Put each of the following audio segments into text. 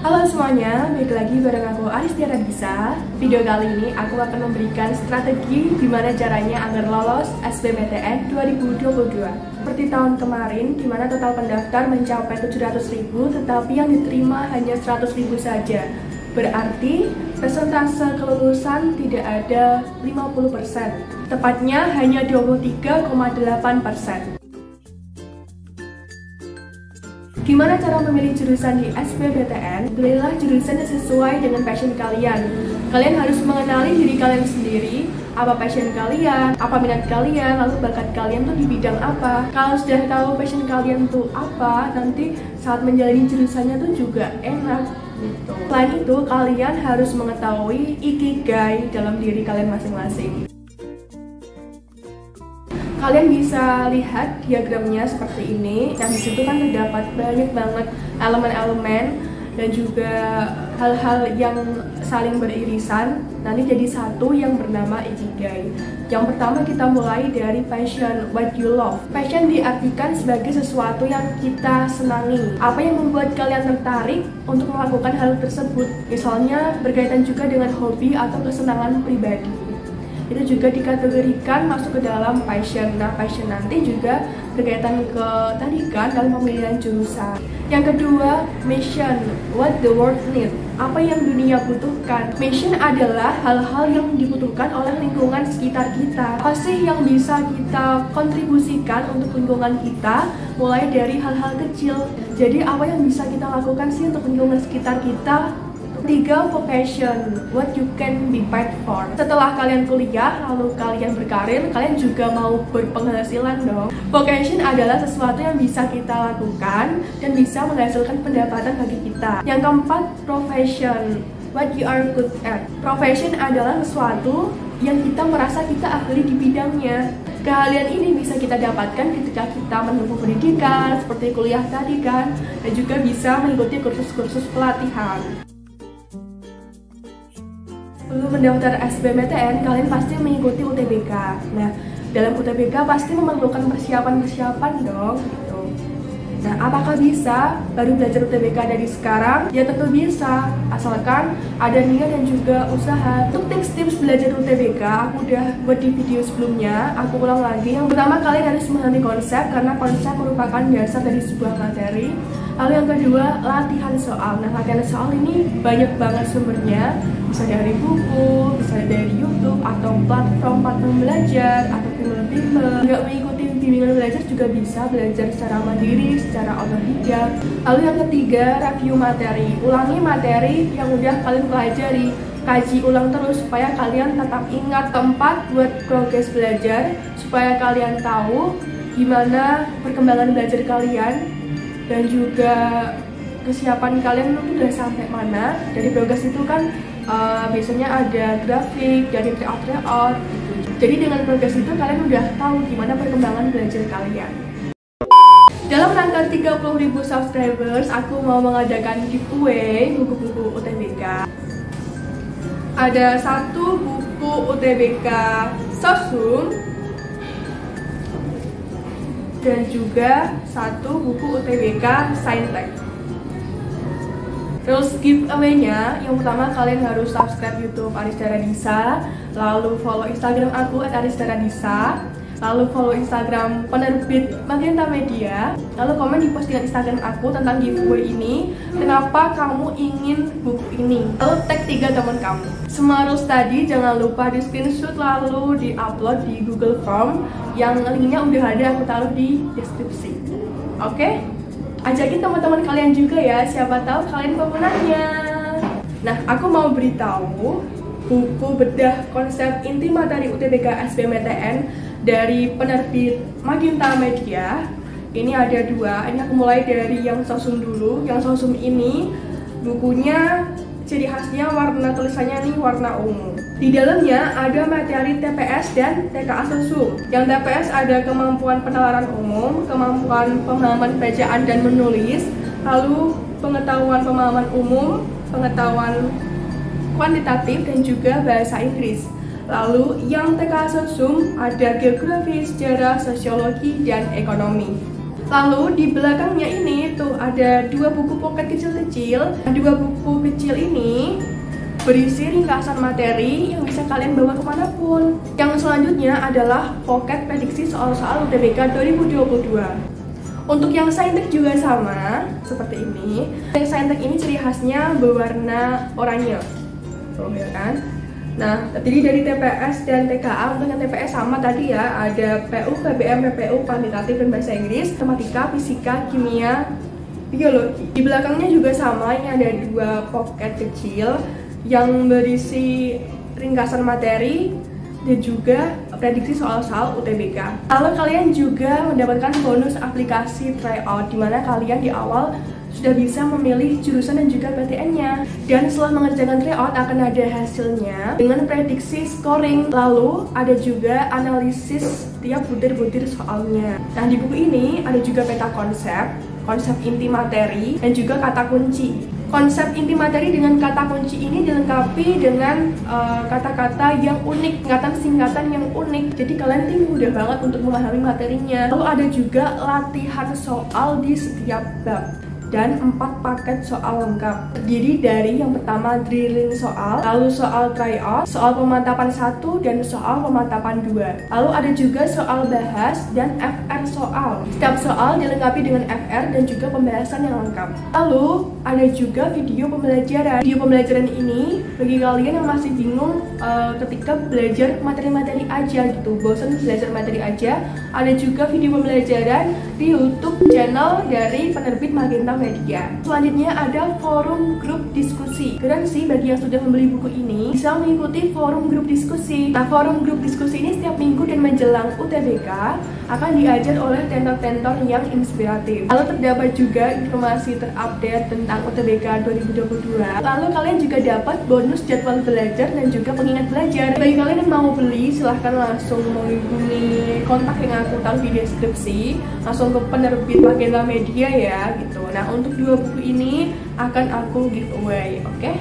Halo semuanya, balik lagi bareng aku Aristiana Bisa. Video kali ini aku akan memberikan strategi gimana caranya agar lolos SBMPTN 2022. Seperti tahun kemarin, di mana total pendaftar mencapai 700.000, tetapi yang diterima hanya 100.000 saja. Berarti persentase kelulusan tidak ada 50%, tepatnya hanya 23,8%. Gimana cara memilih jurusan di SBMPTN? Pilihlah jurusan yang sesuai dengan passion kalian. Kalian harus mengenali diri kalian sendiri, apa passion kalian, apa minat kalian, lalu bakat kalian tuh di bidang apa. Kalau sudah tahu passion kalian tuh apa, nanti saat menjalani jurusannya tuh juga enak gitu. Selain itu, kalian harus mengetahui ikigai dalam diri kalian masing-masing. Kalian bisa lihat diagramnya seperti ini. Nah, di situ kan terdapat banyak banget elemen-elemen dan juga hal-hal yang saling beririsan. Nanti jadi satu yang bernama ikigai. Yang pertama kita mulai dari passion, what you love. Passion diartikan sebagai sesuatu yang kita senangi. Apa yang membuat kalian tertarik untuk melakukan hal tersebut? Misalnya berkaitan juga dengan hobi atau kesenangan pribadi. Itu juga dikategorikan masuk ke dalam passion. Nah, passion nanti juga berkaitan ke tadi kan dalam pemilihan jurusan. Yang kedua, mission, what the world need. Apa yang dunia butuhkan. Mission adalah hal-hal yang dibutuhkan oleh lingkungan sekitar kita. Apa sih yang bisa kita kontribusikan untuk lingkungan kita, mulai dari hal-hal kecil. Jadi apa yang bisa kita lakukan sih untuk lingkungan sekitar kita. Tiga, vocation, what you can be paid for. Setelah kalian kuliah, lalu kalian berkarir, kalian juga mau berpenghasilan dong. Vocation adalah sesuatu yang bisa kita lakukan dan bisa menghasilkan pendapatan bagi kita. Yang keempat, profession, what you are good at. Profession adalah sesuatu yang kita merasa kita ahli di bidangnya. Keahlian ini bisa kita dapatkan ketika kita menempuh pendidikan, seperti kuliah tadi kan, dan juga bisa mengikuti kursus-kursus pelatihan. Sebelum mendaftar SBMPTN, kalian pasti mengikuti UTBK. Nah, dalam UTBK pasti memerlukan persiapan-persiapan dong, gitu. Nah, apakah bisa baru belajar UTBK dari sekarang? Ya tentu bisa, asalkan ada niat dan juga usaha. Untuk tips-tips belajar UTBK, aku udah buat di video sebelumnya, aku ulang lagi. Yang pertama, kalian harus memahami konsep, karena konsep merupakan dasar dari sebuah materi. Lalu yang kedua, latihan soal. Nah, latihan soal ini banyak banget sumbernya. Bisa dari buku, bisa dari YouTube, atau platform belajar, atau bimbel-bimbel. Nggak mengikuti bimbingan belajar juga bisa belajar secara mandiri, secara otodidak. Lalu yang ketiga, review materi. Ulangi materi yang udah kalian pelajari. Kaji ulang terus supaya kalian tetap ingat. Tempat buat progres belajar, supaya kalian tahu gimana perkembangan belajar kalian dan juga kesiapan kalian itu udah sampai mana. Dari progres itu kan biasanya ada grafik, dari tryout gitu. Jadi dengan progres itu kalian udah tahu gimana perkembangan belajar kalian. Dalam rangka 30.000 subscribers, aku mau mengadakan giveaway buku-buku UTBK. Ada satu buku UTBK Sosum dan juga satu buku UTBK Saintek. Terus giveaway-nya, yang pertama kalian harus subscribe YouTube Aristiana Bisa, lalu follow Instagram aku @aristianadisa, lalu follow Instagram penerbit Magenta Media, lalu komen di postingan Instagram aku tentang giveaway ini, kenapa kamu ingin buku ini, lalu tag 3 teman kamu. Semua rules tadi jangan lupa di screenshot lalu di-upload di Google Form, yang linknya udah ada aku taruh di deskripsi. Oke? Ajakin teman-teman kalian juga ya, siapa tahu kalian pemenangnya. Nah, aku mau beritahu buku bedah konsep inti materi UTBK SBMPTN dari penerbit Magenta Media. Ini ada dua, ini aku mulai dari yang Sosum dulu. Yang Sosum ini bukunya ciri khasnya warna tulisannya nih warna ungu. Di dalamnya ada materi TPS dan TKA Sosum. Yang TPS ada kemampuan penalaran umum, kemampuan pemahaman bacaan dan menulis, lalu pengetahuan pemahaman umum, pengetahuan kuantitatif dan juga bahasa Inggris. Lalu yang TKA Sosum ada geografi, sejarah, sosiologi, dan ekonomi. Lalu di belakangnya ini tuh ada 2 buku pocket kecil-kecil. 2 buku kecil ini berisi ringkasan materi yang bisa kalian bawa kemanapun. Yang selanjutnya adalah pocket prediksi soal-soal UTBK 2022. Untuk yang saintek juga sama seperti ini. Yang saintek ini ciri khasnya berwarna oranye, tuh ya kan. Nah, terdiri dari TPS dan TKA. Untuk yang TPS sama tadi ya, ada PU, PBM, PPU, kuantitatif dan bahasa Inggris, matematika, fisika, kimia, biologi. Di belakangnya juga sama, ini ada 2 pocket kecil yang berisi ringkasan materi dan juga prediksi soal-soal UTBK. Lalu kalian juga mendapatkan bonus aplikasi tryout, di mana kalian di awal sudah bisa memilih jurusan dan juga PTN-nya. Dan setelah mengerjakan tryout akan ada hasilnya dengan prediksi scoring. Lalu ada juga analisis tiap butir-butir soalnya. Nah, di buku ini ada juga peta konsep, konsep inti materi, dan juga kata kunci. Konsep inti materi dengan kata kunci ini dilengkapi dengan kata-kata yang unik, singkatan yang unik. Jadi kalian ini mudah banget untuk memahami materinya. Lalu ada juga latihan soal di setiap bab dan 4 paket soal lengkap. Terdiri dari yang pertama drilling soal, lalu soal tryout, soal pemantapan 1 dan soal pemantapan 2. Lalu ada juga soal bahas dan FR soal. Setiap soal dilengkapi dengan FR dan juga pembahasan yang lengkap. Lalu ada juga video pembelajaran. Video pembelajaran ini bagi kalian yang masih bingung ketika belajar materi-materi aja gitu, bosan belajar materi aja, ada juga video pembelajaran di YouTube channel dari penerbit Magenta Media. Selanjutnya ada forum grup diskusi. Keren sih bagi yang sudah membeli buku ini bisa mengikuti forum grup diskusi. Nah, forum grup diskusi ini setiap minggu dan menjelang UTBK akan diajar oleh tentor-tentor yang inspiratif. Lalu terdapat juga informasi terupdate tentang UTBK 2022. Lalu kalian juga dapat bonus jadwal belajar dan juga pengingat belajar. Bagi kalian yang mau beli, silahkan langsung menghubungi kontak yang aku taruh di deskripsi, langsung ke penerbit Magenta Media ya gitu. Nah, untuk 2 buku ini akan aku giveaway, oke?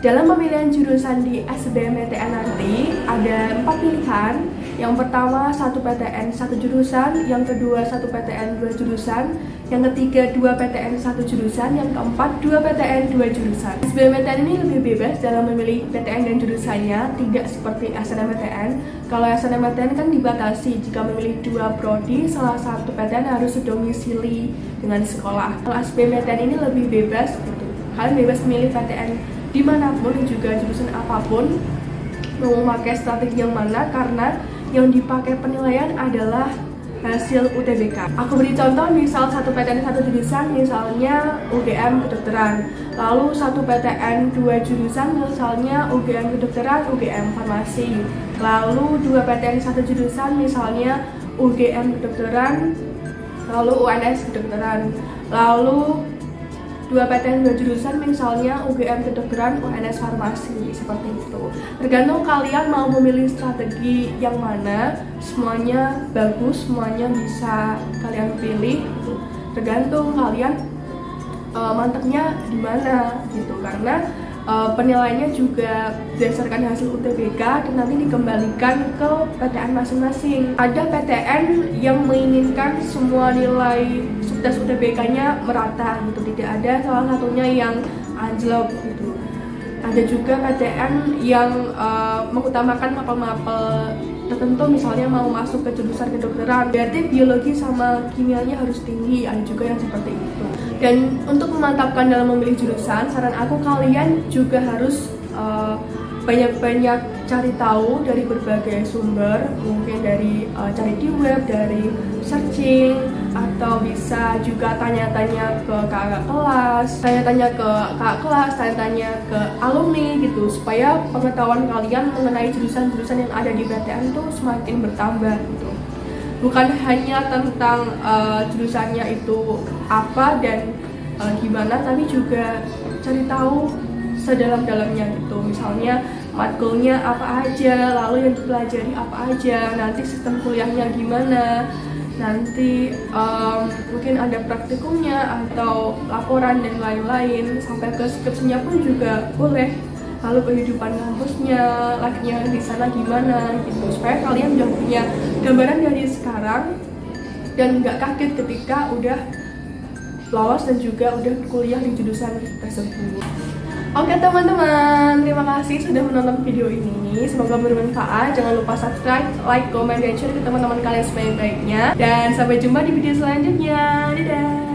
Dalam pemilihan jurusan di SBMPTN nanti ada 4 pilihan. Yang pertama 1 PTN 1 jurusan, yang kedua 1 PTN 2 jurusan, yang ketiga 2 PTN 1 jurusan, yang keempat 2 PTN 2 jurusan. SBMPTN ini lebih bebas dalam memilih PTN dan jurusannya, tidak seperti SNMPTN. Kalau SNMPTN kan dibatasi jika memilih 2 prodi, salah satu PTN harus sedomisili dengan sekolah. Kalau SBMPTN ini lebih bebas gitu. Kalian bebas memilih PTN dimanapun dan juga jurusan apapun, mau memakai strategi yang mana, karena yang dipakai penilaian adalah hasil UTBK. Aku beri contoh, misal 1 PTN 1 jurusan misalnya UGM kedokteran, lalu 1 PTN 2 jurusan misalnya UGM kedokteran, UGM farmasi, lalu 2 PTN 1 jurusan misalnya UGM kedokteran, lalu UNS kedokteran, lalu 2 PTN 2 jurusan misalnya UGM kedokteran, UNS farmasi, seperti itu. Tergantung kalian mau memilih strategi yang mana, semuanya bagus, semuanya bisa kalian pilih gitu. Tergantung kalian mantapnya di mana gitu, karena penilaiannya juga berdasarkan hasil UTBK dan nanti dikembalikan ke PTN masing-masing. Ada PTN yang menginginkan semua nilai subtes UTBK-nya merata gitu, tidak ada salah satunya yang anjlok gitu. Ada juga PTN yang mengutamakan mapel-mapel tertentu, misalnya mau masuk ke jurusan kedokteran berarti biologi sama kimianya harus tinggi, ada juga yang seperti itu. Dan untuk memantapkan dalam memilih jurusan, saran aku kalian juga harus banyak-banyak cari tahu dari berbagai sumber, mungkin dari cari di web, dari searching, atau bisa juga tanya-tanya ke kakak kelas, tanya-tanya ke alumni gitu, supaya pengetahuan kalian mengenai jurusan-jurusan yang ada di PTN itu semakin bertambah gitu. Bukan hanya tentang jurusannya itu apa dan gimana, tapi juga cari tahu sedalam-dalamnya gitu. Misalnya matkulnya apa aja, lalu yang dipelajari apa aja, nanti sistem kuliahnya gimana, nanti mungkin ada praktikumnya atau laporan dan lain-lain, sampai ke skripsinya pun juga boleh. lalu kehidupan kampusnya, life-nya di sana gimana gitu, supaya kalian udah punya gambaran dari sekarang dan nggak kaget ketika udah lolos dan juga udah kuliah di jurusan tersebut. Oke teman-teman, terima kasih sudah menonton video ini. Semoga bermanfaat. Jangan lupa subscribe, like, comment, dan share ke teman-teman kalian sebaik-baiknya. Dan sampai jumpa di video selanjutnya. Dadah!